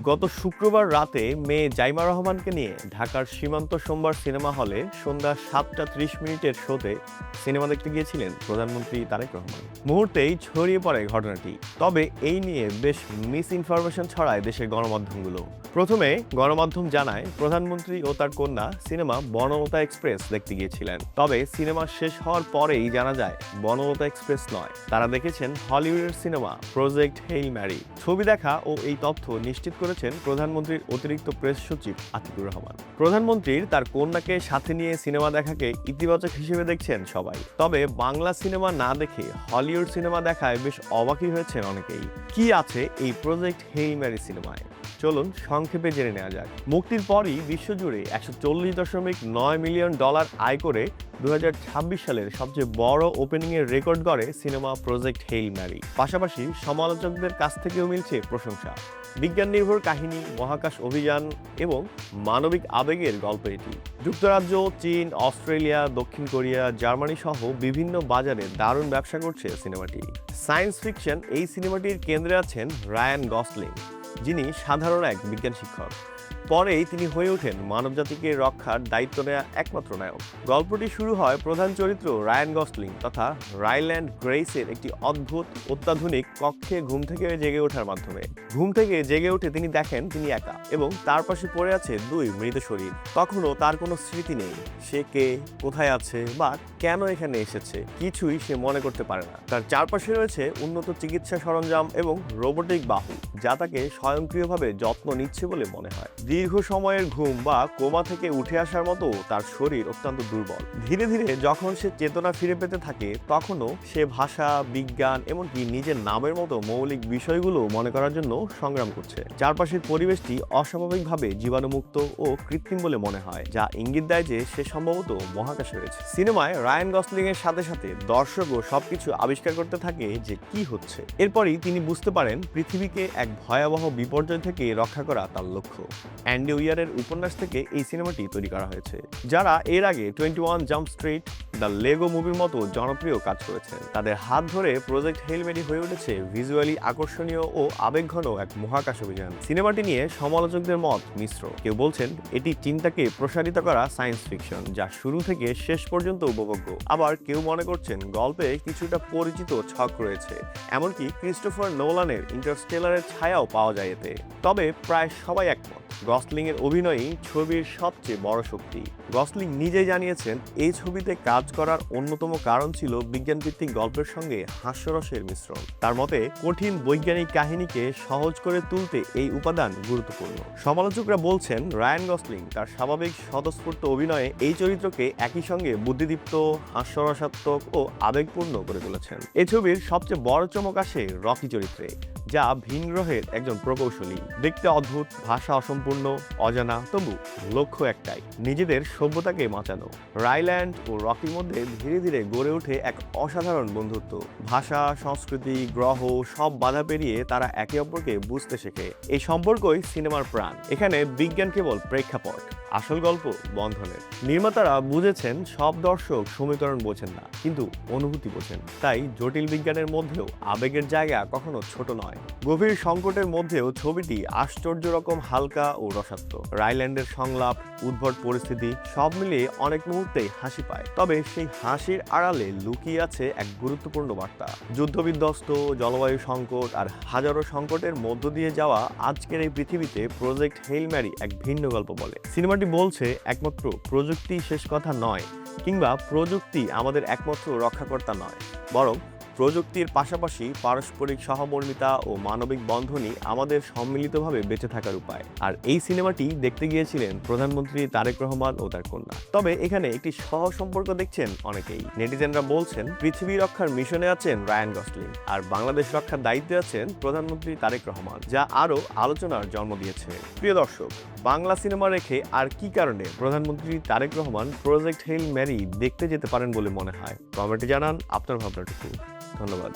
গত শুক্রবার রাতে মেয়ে জাইমা রহমানকে নিয়ে ঢাকার সীমান্ত সোমবার সিনেমা হলে সন্ধ্যা 7:30 শোতে সিনেমা দেখতে গিয়েছিলেন প্রধানমন্ত্রী তারেক রহমান। মুহূর্তেই ছড়িয়ে পড়ে ঘটনাটি। তবে এই নিয়ে বেশ মিস ইনফরমেশন ছড়ায় দেশের গণমাধ্যমগুলো। প্রথমে গণমাধ্যম জানায় প্রধানমন্ত্রী ও তার কন্যা সিনেমা বনলতা এক্সপ্রেস দেখতে গিয়েছিলেন। তবে সিনেমা শেষ হওয়ার পরেই জানা যায় বনলতা এক্সপ্রেস নয়, তারা দেখেছেন হলিউডের সিনেমা প্রজেক্ট হেইল ম্যারি। ছবি দেখা ও এই তথ্য নিশ্চিত করেছেন প্রধানমন্ত্রীর অতিরিক্ত প্রেস সচিব আতিকুর রহমান। প্রধানমন্ত্রীর তার কন্যাকে সাথে নিয়ে সিনেমা দেখাকে ইতিবাচক হিসেবে দেখছেন সবাই। তবে বাংলা সিনেমা না দেখে হলিউড সিনেমা দেখায় বেশ অবাকই হয়েছেন অনেকেই। কি আছে এই প্রজেক্ট হেইল ম্যারি সিনেমায়, চলুন সংক্ষেপে জেনে নেওয়া যাক। মুক্তির পরই বিশ্বজুড়ে $140.9 মিলিয়ন আয় করে 2026 সালের সবচেয়ে বড় ওপেনিংয়ের রেকর্ড গড়ে সিনেমা প্রজেক্ট হেইল ম্যারি। পাশাপাশি সমালোচকদের কাছ থেকেও মিলছে প্রশংসা। বিজ্ঞান নির্ভর কাহিনী, মহাকাশ অভিযান এবং মানবিক আবেগের গল্প এটি। যুক্তরাজ্য, চীন, অস্ট্রেলিয়া, দক্ষিণ কোরিয়া, জার্মানি সহ বিভিন্ন বাজারে দারুণ ব্যবসা করছে সিনেমাটি। সায়েন্স ফিকশন এই সিনেমাটির কেন্দ্রে আছেন রায়ান গসলিং, যিনি সাধারণ এক বিজ্ঞান শিক্ষক। পরেই তিনি হয়ে ওঠেন মানবজাতিকে রক্ষার দায়িত্ব নেওয়া একমাত্র নায়ক। গল্পটি শুরু হয় প্রধান চরিত্র রায়ান গসলিং তথা রাইল্যান্ড গ্রেইসের একটি অদ্ভুত অত্যাধুনিক কক্ষে ঘুম থেকে জেগে ওঠার মাধ্যমে। ঘুম থেকে জেগে উঠে তিনি দেখেন তিনি একা এবং তার পাশে পড়ে আছে দুই মৃত শরীর। তখনও তার কোনো স্মৃতি নেই, সে কে, কোথায় আছে বা কেন এখানে এসেছে কিছুই সে মনে করতে পারে না। তার চারপাশে রয়েছে উন্নত চিকিৎসা সরঞ্জাম এবং রোবোটিক বাহু, যা তাকে স্বয়ংক্রিয়ভাবে যত্ন নিচ্ছে বলে মনে হয়। দীর্ঘ সময়ের ঘুম বা কোমা থেকে উঠে আসার মতো তার শরীর অত্যন্ত দুর্বল। ধীরে ধীরে যখন সে চেতনা ফিরে পেতে থাকে, তখনও সে ভাষা, বিজ্ঞান এমনকি নিজের নামের মতো মৌলিক বিষয়গুলো মনে করার জন্য সংগ্রাম করছে। চারপাশের পরিবেশটি অস্বাভাবিকভাবে জীবাণুমুক্ত ও কৃত্রিম বলে মনে হয়, যা ইঙ্গিত দেয় যে সে সম্ভবত মহাকাশে রয়েছে। সিনেমায় রায়ান গসলিং এর সাথে সাথে দর্শকও সবকিছু আবিষ্কার করতে থাকে যে কি হচ্ছে। এরপরই তিনি বুঝতে পারেন পৃথিবীকে এক ভয়াবহ বিপর্যয় থেকে রক্ষা করা তার লক্ষ্য। অ্যান্ডি উইয়ারের উপন্যাস থেকে এই সিনেমাটি তৈরি করা হয়েছে, যারা এর আগে 21 জাম্প স্ট্রিট, দ্য লেগো মুভির মতো জনপ্রিয় কাজ করেছেন। তাদের হাত ধরে প্রজেক্ট হেইল ম্যারি হয়ে উঠেছে ভিজুয়ালি আকর্ষণীয় ও আবেগঘন এক মহাকাশ অভিযান। সিনেমাটি নিয়ে সমালোচকদের মত মিশ্র। কেউ বলছেন এটি চিন্তাকে প্রসারিত করা সায়েন্স ফিকশন, যা শুরু থেকে শেষ পর্যন্ত উপভোগ্য। আবার কেউ মনে করছেন গল্পে কিছুটা পরিচিত ছক রয়েছে, এমনকি ক্রিস্টোফার নোলানের ইন্টারস্টেলারের ছায়াও পাওয়া যায় এতে। তবে প্রায় সবাই একমত, গসলিং এর অভিনয়ই ছবির সবচেয়ে বড় শক্তি। গসলিং নিজেই জানিয়েছেন এই ছবিতে কাজ করার অন্যতম কারণ ছিল বিজ্ঞানভিত্তিক গল্পের সঙ্গে হাস্যরসের মিশ্রণ। তার মতে কঠিন বৈজ্ঞানিক কাহিনীকে সহজ করে তুলতে এই উপাদান গুরুত্বপূর্ণ। সমালোচকরা বলছেন রায়ান গসলিং তার স্বাভাবিক স্বতঃস্ফূর্ত অভিনয়ে এই চরিত্রকে একই সঙ্গে বুদ্ধিদীপ্ত, হাস্যরসাত্মক ও আবেগপূর্ণ করে তুলেছেন। এই ছবির সবচেয়ে বড় চমক আসে রকি চরিত্রে, যা ভিন গ্রহের একজন প্রকৌশলী। দেখতে অদ্ভুত, ভাষা অসম্পূর্ণ, অজানা, তবু লক্ষ্য একটাই, নিজেদের সভ্যতাকে বাঁচানো। রাইল্যান্ড ও রকির মধ্যে ধীরে ধীরে গড়ে ওঠে এক অসাধারণ বন্ধুত্ব। ভাষা, সংস্কৃতি, গ্রহ সব বাধা পেরিয়ে তারা একে অপরকে বুঝতে শেখে। এই সম্পর্কই সিনেমার প্রাণ। এখানে বিজ্ঞান কেবল প্রেক্ষাপট, আসল গল্প বন্ধনের। নির্মাতারা বুঝেছেন সব দর্শক সমীকরণ বোঝেন না, কিন্তু অনুভূতি বোঝেন। তাই জটিল বিজ্ঞানের মধ্যেও আবেগের জায়গা কখনো ছোট নয়। গভীর সংকটের মধ্যেও ছবিটি আশ্চর্য রকম হালকা ও রসাত্মক। রাইল্যান্ডের সংলাপ, উদ্ভট পরিস্থিতি সব মিলিয়ে অনেক মুহূর্তেই হাসি পায়। তবে সেই হাসির আড়ালে লুকিয়ে আছে এক গুরুত্বপূর্ণ বার্তা। যুদ্ধবিধ্বস্ত, জলবায়ু সংকট আর হাজারো সংকটের মধ্য দিয়ে যাওয়া আজকের এই পৃথিবীতে প্রজেক্ট হেইল ম্যারি এক ভিন্ন গল্প বলে। সিনেমাটি বলছে একমাত্র প্রযুক্তি শেষ কথা নয়, কিংবা প্রযুক্তি আমাদের একমাত্র রক্ষাকর্তা নয়, বরং প্রযুক্তির পাশাপাশি পারস্পরিক সহমর্মিতা ও মানবিক বন্ধনই আমাদের সম্মিলিতভাবে বেঁচে থাকার উপায়। আর এই সিনেমাটি দেখতে গিয়েছিলেন প্রধানমন্ত্রী তারেক রহমান ও তার কন্যা। তবে এখানে একটি সম্পর্ক দেখছেন অনেকেই। নেটিজেনরা বলছেন পৃথিবী রক্ষার মিশনে আছেন রায়ান গসলিং, আর বাংলাদেশ রক্ষার দায়িত্বে আছেন প্রধানমন্ত্রী তারেক রহমান, যা আরও আলোচনার জন্ম দিয়েছে। প্রিয় দর্শক, বাংলা সিনেমা রেখে আর কি কারণে প্রধানমন্ত্রী Tarique Rahman project Hail Mary দেখতে যেতে পারেন বলে মনে হয়? কমেন্টে জানান আপনার ভাবনাটুকু। ধন্যবাদ।